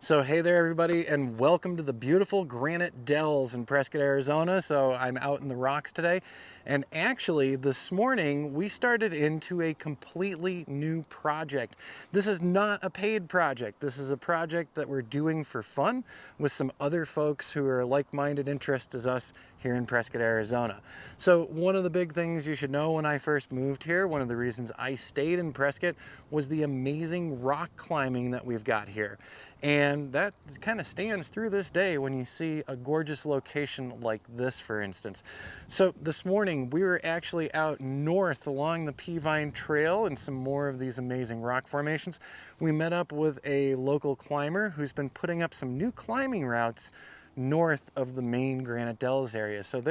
So hey there everybody, and welcome to the beautiful Granite Dells in Prescott, Arizona. So I'm out in the rocks today, and actually this morning we started into a completely new project. This is not a paid project. This is a project that we're doing for fun with some other folks who are like-minded interests as us here in Prescott, Arizona. So one of the big things you should know when I first moved here, one of the reasons I stayed in Prescott, was the amazing rock climbing that we've got here. And that kind of stands through this day when you see a gorgeous location like this, for instance. So this morning we were actually out north along the Peavine Trail and some more of these amazing rock formations. We met up with a local climber who's been putting up some new climbing routes north of the main Granite Dells area. So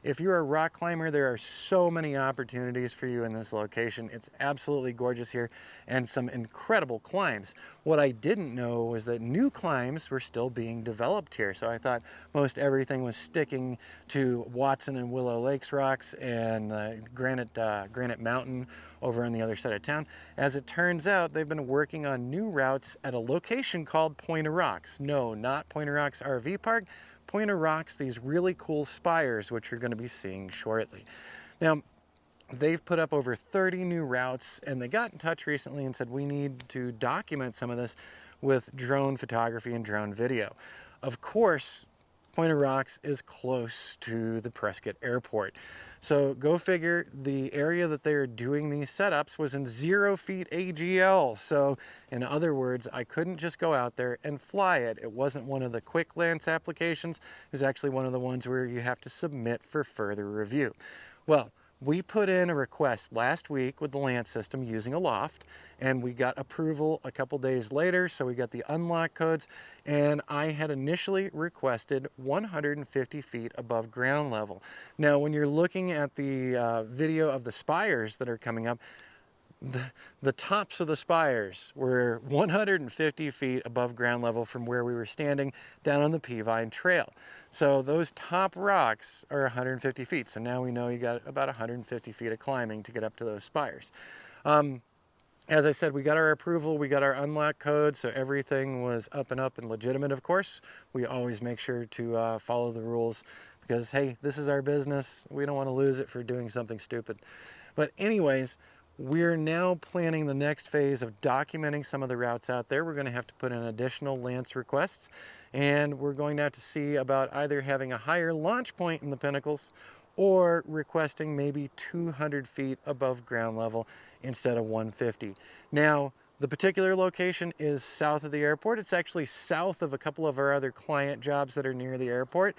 if you're a rock climber, there are so many opportunities for you in this location. It's absolutely gorgeous here and some incredible climbs. What I didn't know was that new climbs were still being developed here. So I thought most everything was sticking to Watson and Willow Lakes rocks and Granite Mountain over on the other side of town. As it turns out, they've been working on new routes at a location called Point of Rocks. No, not Point of Rocks RV Park. Point of Rocks, these really cool spires, which you're going to be seeing shortly. Now, they've put up over 30 new routes, and they got in touch recently and said we need to document some of this with drone photography and drone video. Of course, Point of Rocks is close to the Prescott Airport. So go figure, the area that they're doing these setups was in 0 feet AGL. So in other words, I couldn't just go out there and fly it. It wasn't one of the quick glance applications. It was actually one of the ones where you have to submit for further review. Well, we put in a request last week with the Lance system using a loft, and we got approval a couple days later, so we got the unlock codes, and I had initially requested 150 feet above ground level. Now, when you're looking at the video of the spires that are coming up, the tops of the spires were 150 feet above ground level from where we were standing down on the Peavine Trail. So those top rocks are 150 feet. So now we know you got about 150 feet of climbing to get up to those spires. As I said, we got our approval, we got our unlock code, so everything was up and legitimate, of course. We always make sure to follow the rules because, hey, this is our business. We don't want to lose it for doing something stupid. But anyways, we're now planning the next phase of documenting some of the routes out there. We're going to have to put in additional Lance requests, and we're going to have to see about either having a higher launch point in the pinnacles or requesting maybe 200 feet above ground level instead of 150. Now, the particular location is south of the airport. It's actually south of a couple of our other client jobs that are near the airport.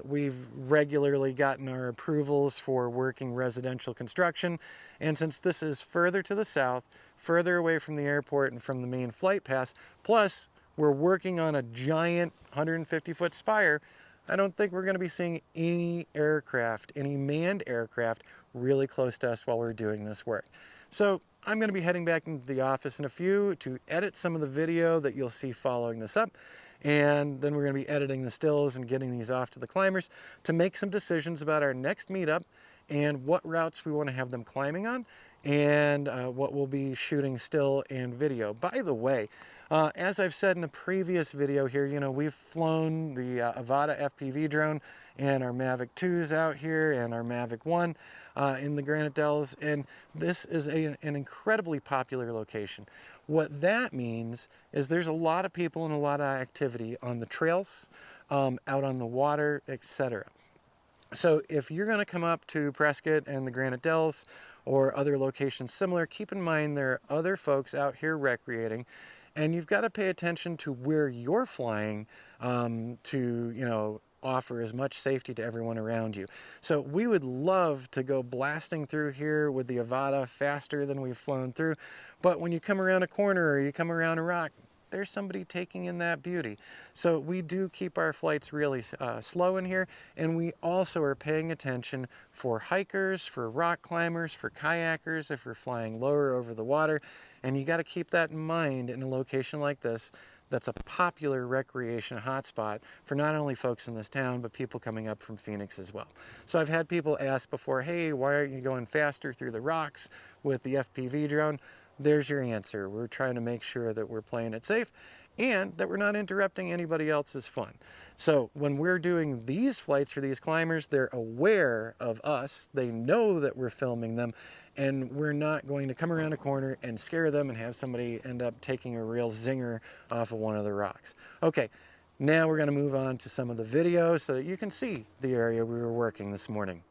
We've regularly gotten our approvals for working residential construction, and since this is further to the south, further away from the airport and from the main flight path, plus we're working on a giant 150-foot spire, I don't think we're going to be seeing any aircraft, any manned aircraft, really close to us while we're doing this work. So I'm going to be heading back into the office in a few to edit some of the video that you'll see following this up. And then we're going to be editing the stills and getting these off to the climbers to make some decisions about our next meetup and what routes we want to have them climbing on and what we'll be shooting still and video. By the way, as I've said in a previous video here, you know, we've flown the Avata FPV drone and our Mavic 2s out here and our Mavic 1 in the Granite Dells, and this is an incredibly popular location. What that means is there's a lot of people and a lot of activity on the trails, out on the water, etc. So if you're going to come up to Prescott and the Granite Dells or other locations similar, keep in mind there are other folks out here recreating, and you've got to pay attention to where you're flying to, you know, offer as much safety to everyone around you. So we would love to go blasting through here with the Avata faster than we've flown through, but when you come around a corner or you come around a rock, there's somebody taking in that beauty. So we do keep our flights really slow in here, and we also are paying attention for hikers, for rock climbers, for kayakers if we're flying lower over the water, and you got to keep that in mind in a location like this that's a popular recreation hotspot for not only folks in this town, but people coming up from Phoenix as well. So I've had people ask before, hey, why aren't you going faster through the rocks with the FPV drone? There's your answer. We're trying to make sure that we're playing it safe, and that we're not interrupting anybody else's fun. So when we're doing these flights for these climbers, they're aware of us, they know that we're filming them, and we're not going to come around a corner and scare them and have somebody end up taking a real zinger off of one of the rocks. Okay, now we're going to move on to some of the video so that you can see the area we were working this morning.